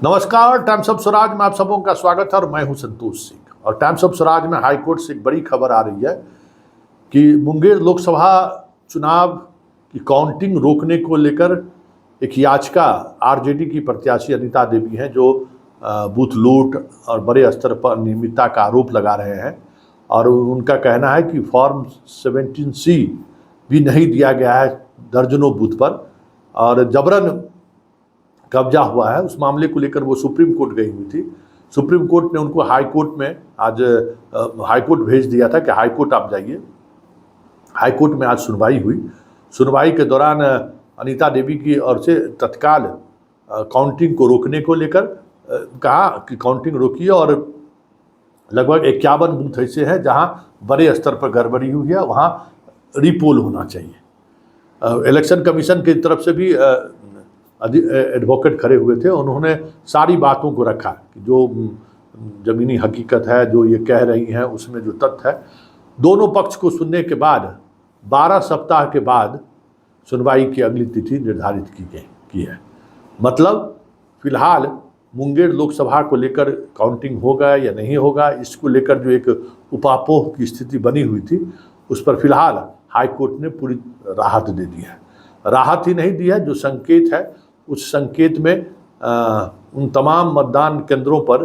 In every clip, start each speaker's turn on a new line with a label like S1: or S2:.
S1: नमस्कार, times of Swaraj में आप सबों का स्वागत है और मैं हूं संतोष सिंह। और टाइम्स ऑफ स्वराज में हाईकोर्ट से एक बड़ी खबर आ रही है कि मुंगेर लोकसभा चुनाव की काउंटिंग रोकने को लेकर एक याचिका आरजेडी की प्रत्याशी अनीता देवी हैं, जो बूथ लूट और बड़े स्तर पर अनियमितता का आरोप लगा रहे हैं। और उनका कहना है कि फॉर्म 17C भी नहीं दिया गया है दर्जनों बूथ पर और जबरन कब्जा हुआ है। उस मामले को लेकर वो सुप्रीम कोर्ट गई हुई थी। सुप्रीम कोर्ट ने उनको हाई कोर्ट में आज हाई कोर्ट भेज दिया था कि हाई कोर्ट आप जाइए। हाई कोर्ट में आज सुनवाई हुई। सुनवाई के दौरान अनीता देवी की ओर से तत्काल काउंटिंग को रोकने को लेकर कहा कि काउंटिंग रोकिए और लगभग 51 बूथ ऐसे हैं जहां बड़े स्तर पर गड़बड़ी हुई है, वहां रिपोल होना चाहिए। इलेक्शन कमीशन की तरफ से भी एडवोकेट खड़े हुए थे। उन्होंने सारी बातों को रखा कि जो ज़मीनी हकीकत है, जो ये कह रही हैं, उसमें जो तथ्य है, दोनों पक्ष को सुनने के बाद 12 सप्ताह के बाद सुनवाई की अगली तिथि निर्धारित की है। मतलब फिलहाल मुंगेर लोकसभा को लेकर काउंटिंग होगा या नहीं होगा, इसको लेकर जो एक उपापोह की स्थिति बनी हुई थी, उस पर फिलहाल हाई कोर्ट ने पूरी राहत दे दी है। राहत ही नहीं दी है, जो संकेत है उस संकेत में उन तमाम मतदान केंद्रों पर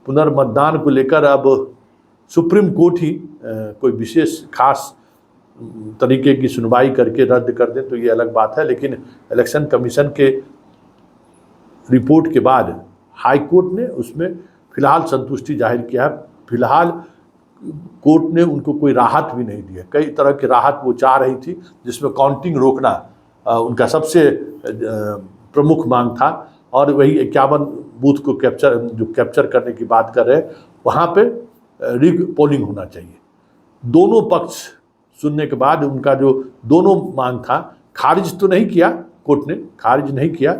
S1: पुनर्मतदान को लेकर अब सुप्रीम कोर्ट ही कोई विशेष खास तरीके की सुनवाई करके रद्द कर दे तो ये अलग बात है। लेकिन इलेक्शन कमीशन के रिपोर्ट के बाद हाई कोर्ट ने उसमें फिलहाल संतुष्टि जाहिर किया है। फिलहाल कोर्ट ने उनको कोई राहत भी नहीं दी है। कई तरह की राहत वो चाह रही थी, जिसमें काउंटिंग रोकना उनका सबसे प्रमुख मांग था। और वही 51 बूथ को कैप्चर करने की बात कर रहे हैं, वहाँ पे रिग पोलिंग होना चाहिए। दोनों पक्ष सुनने के बाद उनका जो दोनों मांग था, खारिज तो नहीं किया कोर्ट ने, खारिज नहीं किया,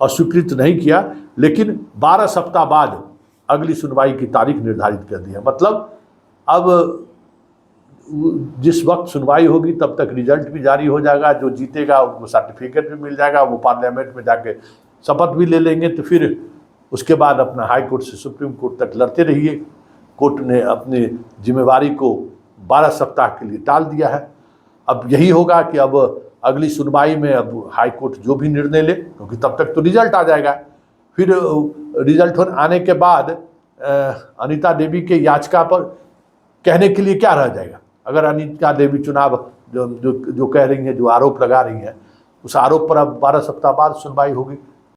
S1: अस्वीकृत नहीं किया, लेकिन 12 सप्ताह बाद अगली सुनवाई की तारीख निर्धारित कर दी है। मतलब अब जिस वक्त सुनवाई होगी तब तक रिजल्ट भी जारी हो जाएगा। जो जीतेगा उनको सर्टिफिकेट भी मिल जाएगा, वो पार्लियामेंट में जाके शपथ भी ले लेंगे। तो फिर उसके बाद अपना हाई कोर्ट से सुप्रीम कोर्ट तक लड़ते रहिए। कोर्ट ने अपनी जिम्मेवारी को 12 सप्ताह के लिए टाल दिया है। अब यही होगा कि अब अगली सुनवाई में अब हाई कोर्ट जो भी निर्णय ले, क्योंकि तब तक तो रिजल्ट आ जाएगा। फिर रिजल्ट आने के बाद अनीता देवी के याचिका पर कहने के लिए क्या रह जाएगा। अगर अनीता देवी चुनाव जो कह रही हैं, जो आरोप लगा रही हैं, उस आरोप पर अब 12 सप्ताह बाद सुनवाई होगी।